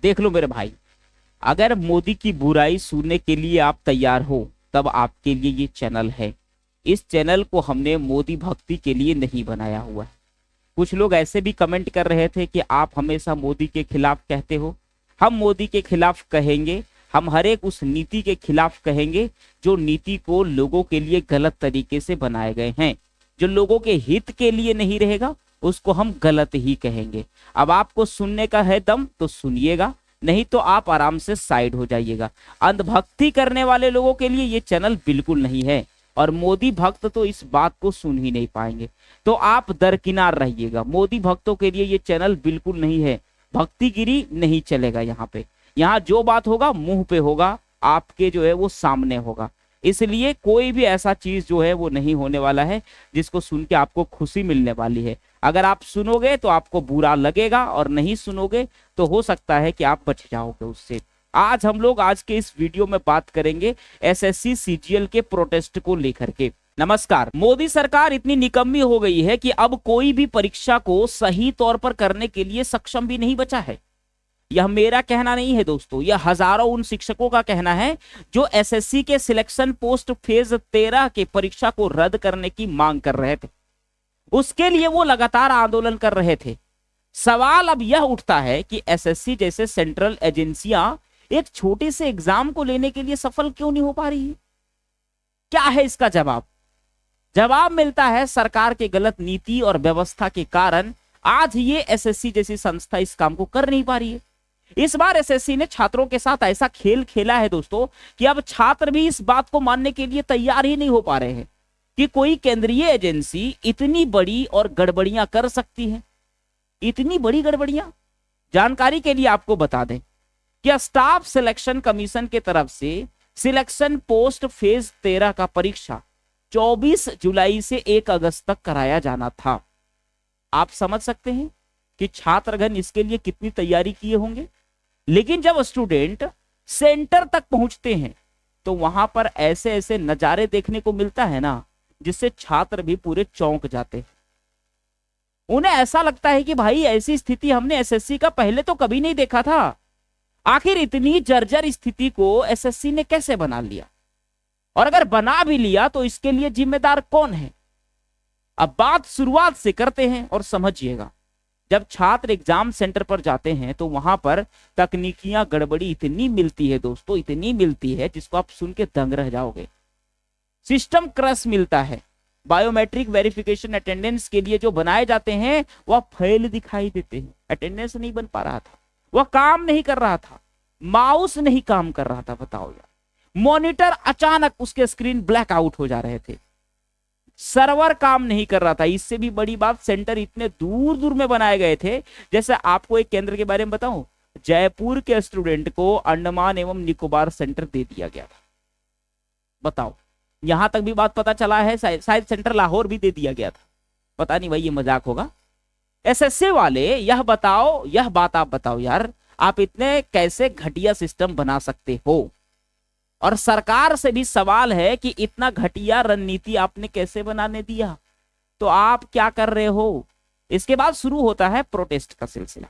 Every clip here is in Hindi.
देख लो मेरे भाई, अगर मोदी की बुराई सुनने के लिए आप तैयार हो तब आपके लिए ये चैनल है। इस चैनल को हमने मोदी भक्ति के लिए नहीं बनाया हुआ है। कुछ लोग ऐसे भी कमेंट कर रहे थे कि आप हमेशा मोदी के खिलाफ कहते हो। हम मोदी के खिलाफ कहेंगे, हम हर एक उस नीति के खिलाफ कहेंगे जो नीति को लोगों के लिए गलत तरीके से बनाए गए हैं। जो लोगों के हित के लिए नहीं रहेगा उसको हम गलत ही कहेंगे। अब आपको सुनने का है दम तो सुनिएगा, नहीं तो आप आराम से साइड हो जाइएगा। अंधभक्ति करने वाले लोगों के लिए ये चैनल बिल्कुल नहीं है, और मोदी भक्त तो इस बात को सुन ही नहीं पाएंगे। तो आप दरकिनार रहिएगा। मोदी भक्तों के लिए ये चैनल बिल्कुल नहीं है। भक्तिगिरी नहीं चलेगा यहाँ पे। यहाँ जो बात होगा मुंह पे होगा, आपके जो है वो सामने होगा। इसलिए कोई भी ऐसा चीज जो है वो नहीं होने वाला है जिसको सुन के आपको खुशी मिलने वाली है। अगर आप सुनोगे तो आपको बुरा लगेगा, और नहीं सुनोगे तो हो सकता है कि आप बच जाओगे उससे। आज हम लोग आज के इस वीडियो में बात करेंगे एसएससी सीजीएल के प्रोटेस्ट को लेकर के। नमस्कार। मोदी सरकार इतनी निकम्मी हो गई है कि अब कोई भी परीक्षा को सही तौर पर करने के लिए सक्षम भी नहीं बचा है। यह मेरा कहना नहीं है दोस्तों, यह हजारों उन शिक्षकों का कहना है जो एसएससी के सिलेक्शन पोस्ट फेज 13 के परीक्षा को रद्द करने की मांग कर रहे थे। उसके लिए वो लगातार आंदोलन कर रहे थे। सवाल अब यह उठता है कि एसएससी जैसे सेंट्रल एजेंसियां एक छोटे से एग्जाम को लेने के लिए सफल क्यों नहीं हो पा रही है? क्या है इसका जवाब? जवाब मिलता है सरकार के गलत नीति और व्यवस्था के कारण आज ये एसएससी जैसी संस्था इस काम को कर नहीं पा रही है। इस बार एसएससी ने छात्रों के साथ ऐसा खेल खेला है दोस्तों कि अब छात्र भी इस बात को मानने के लिए तैयार ही नहीं हो पा रहे हैं कि कोई केंद्रीय एजेंसी इतनी बड़ी और गड़बड़ियां कर सकती है। इतनी बड़ी गड़बड़ियां। जानकारी के लिए आपको बता दें कि स्टाफ सिलेक्शन कमीशन के तरफ से सिलेक्शन पोस्ट फेज 13 का परीक्षा 24 जुलाई से 1 अगस्त तक कराया जाना था। आप समझ सकते हैं कि छात्रगण इसके लिए कितनी तैयारी किए होंगे। लेकिन जब स्टूडेंट सेंटर तक पहुंचते हैं तो वहां पर ऐसे ऐसे नजारे देखने को मिलता है ना, जिससे छात्र भी पूरे चौंक जाते हैं। उन्हें ऐसा लगता है कि भाई ऐसी स्थिति हमने एसएससी का पहले तो कभी नहीं देखा था। आखिर इतनी जर्जर स्थिति को एसएससी ने कैसे बना लिया, और अगर बना भी लिया तो इसके लिए जिम्मेदार कौन है? अब बात शुरुआत से करते हैं और समझिएगा। जब छात्र एग्जाम सेंटर पर जाते हैं तो वहां पर तकनीकियां गड़बड़ी इतनी मिलती है दोस्तों, इतनी मिलती है जिसको आप सुन के दंग रह जाओगे। सिस्टम क्रश मिलता है। बायोमेट्रिक वेरिफिकेशन अटेंडेंस के लिए जो बनाए जाते हैं वह फेल दिखाई देते हैं। अटेंडेंस नहीं बन पा रहा था, वह काम नहीं कर रहा था, माउस नहीं काम कर रहा था। बताओ यार, मॉनिटर अचानक उसके स्क्रीन ब्लैक आउट हो जा रहे थे, सर्वर काम नहीं कर रहा था। इससे भी बड़ी बात, सेंटर इतने दूर दूर में बनाए गए थे। जैसे आपको एक केंद्र के बारे में बताऊं, जयपुर के स्टूडेंट को अंडमान एवं निकोबार सेंटर दे दिया गया था। बताओ, यहां तक भी बात पता चला है। शायद सेंटर लाहौर भी दे दिया गया था। पता नहीं भाई, ये मजाक होगा। एसएससी वाले यह बात आप बताओ यार, आप इतने कैसे घटिया सिस्टम बना सकते हो? और सरकार से भी सवाल है कि इतना घटिया रणनीति आपने कैसे बनाने दिया? तो आप क्या कर रहे हो? इसके बाद शुरू होता है प्रोटेस्ट का सिलसिला।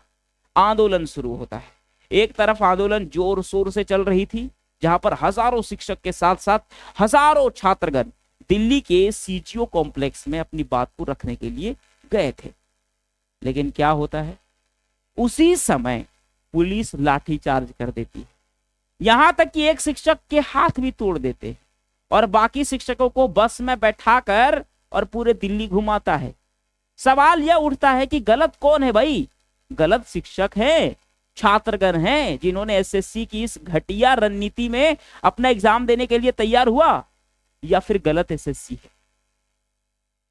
आंदोलन शुरू होता है। एक तरफ आंदोलन जोर शोर से चल रही थी, जहां पर हजारों शिक्षक के साथ साथ हजारों छात्रगण दिल्ली के सीजीओ कॉम्प्लेक्स में अपनी बात को रखने के लिए गए थे। लेकिन क्या होता है, उसी समय पुलिस लाठीचार्ज कर देती है। यहां तक कि एक शिक्षक के हाथ भी तोड़ देते हैं, और बाकी शिक्षकों को बस में बैठाकर और पूरे दिल्ली घुमाता है। सवाल यह उठता है कि गलत कौन है भाई? गलत शिक्षक है, छात्रगण हैं जिन्होंने एसएससी की इस घटिया रणनीति में अपना एग्जाम देने के लिए तैयार हुआ, या फिर गलत एसएससी है?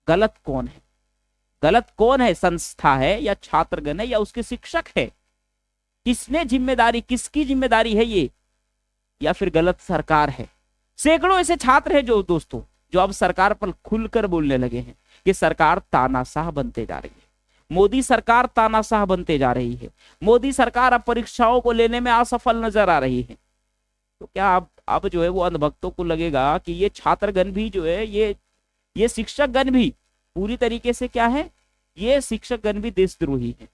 गलत कौन है? गलत कौन है? संस्था है या छात्रगण है या उसके शिक्षक है? किसने जिम्मेदारी, किसकी जिम्मेदारी है ये? या फिर गलत सरकार है? सैकड़ों ऐसे छात्र हैं जो दोस्तों जो अब सरकार पर खुलकर बोलने लगे हैं कि सरकार तानाशाह बनते जा रही है, मोदी सरकार तानाशाह बनते जा रही है, मोदी सरकार अब परीक्षाओं को लेने में असफल नजर आ रही है। तो क्या अब जो है वो अंधभक्तों को लगेगा कि ये छात्रगण भी जो है, ये शिक्षकगण भी पूरी तरीके से क्या है, ये शिक्षकगण भी देशद्रोही है।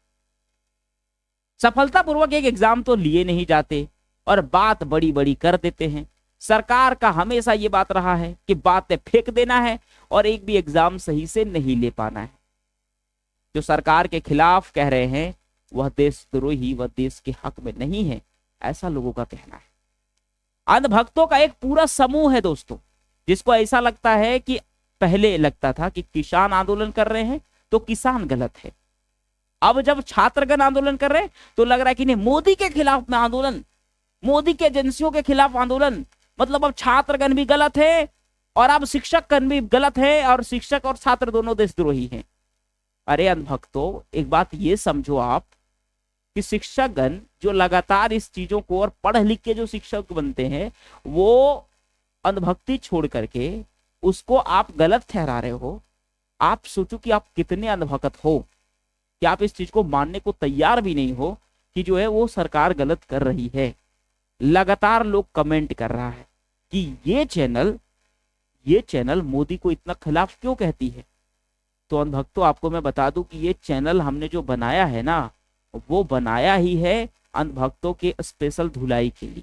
सफलतापूर्वक एक एग्जाम तो लिए नहीं जाते और बात बड़ी बड़ी कर देते हैं। सरकार का हमेशा ये बात रहा है कि बातें फेंक देना है और एक भी एग्जाम सही से नहीं ले पाना है। जो सरकार के खिलाफ कह रहे हैं वह देशद्रोही, वह देश के हक में नहीं है, ऐसा लोगों का कहना है। अंधभक्तों का एक पूरा समूह है दोस्तों, जिसको ऐसा लगता है कि पहले लगता था कि किसान आंदोलन कर रहे हैं तो किसान गलत है, अब जब छात्रगण आंदोलन कर रहे हैं तो लग रहा है कि नहीं, मोदी के खिलाफ में आंदोलन, मोदी के एजेंसियों के खिलाफ आंदोलन, मतलब अब छात्रगण भी गलत है और अब शिक्षकगण भी गलत है और शिक्षक और छात्र दोनों देशद्रोही हैं। अरे अंधभक्तों, एक बात ये समझो आप कि शिक्षकगण जो लगातार इस चीजों को और पढ़ लिख के जो शिक्षक बनते हैं वो अंधभक्ति छोड़ करके उसको आप गलत ठहरा रहे हो। आप सोचो कि आप कितने अंधभक्त हो कि आप इस चीज को मानने को तैयार भी नहीं हो कि जो है वो सरकार गलत कर रही है। लगातार लोग कमेंट कर रहा है कि ये चैनल मोदी को इतना खिलाफ क्यों कहती है। तो अंधभक्तों, आपको मैं बता दूं कि ये चैनल हमने जो बनाया है ना, वो बनाया ही है अंधभक्तों के स्पेशल धुलाई के लिए।